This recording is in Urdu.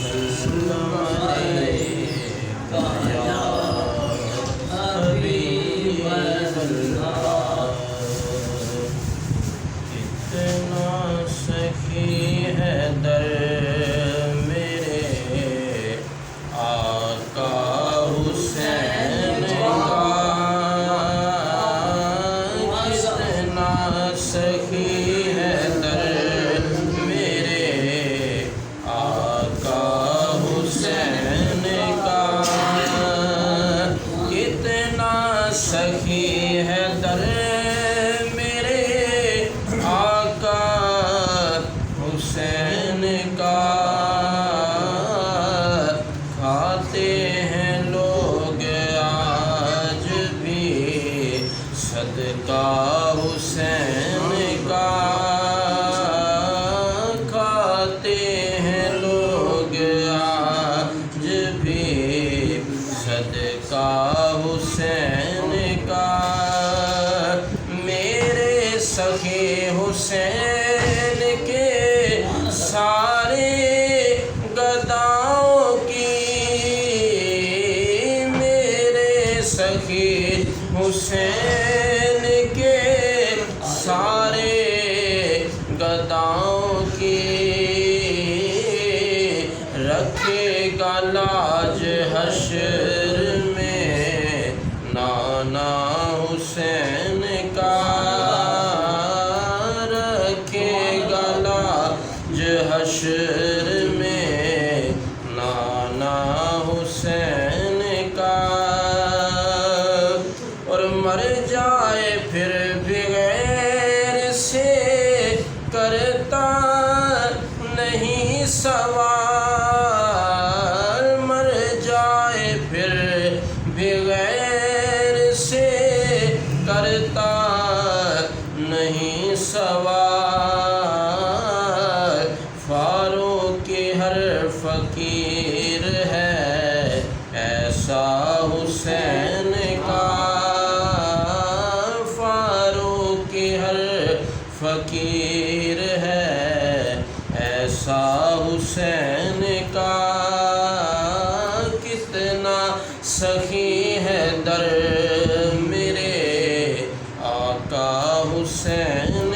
وسلم علیک یا حبیب اللہ۔ کتنا سخی ہے در میرے آقا حسین کا، کتنا سخی ہے در میرے آقا حسین کا، کتنا سخی ہے در میرے آقا حسین کا۔ کھاتے ہیں لوگ آج بھی صدقہ حسین کا، کھاتے ہیں لوگ آج بھی صدقہ حسین کا۔ میرے سخی حسین کے سارے گداؤں کی، میرے سخی حسین کے سارے گداؤں کی، رکھے گا لاج حشر میں نانا حسین کا، رکھے گا لاج حشر میں نانا حسین کا۔ اور مر جائے پھر بھی غیر سے کرتا نہیں سوال، مر جائے پھر بھی غیر سے کرتا نہیں سوال۔ فاروق ہر فقیر ہے ایسا حسین کا، فاروق ہر فقیر ہے ایسا حسین کا۔ کتنا سخی ہے در میرے آقا حسین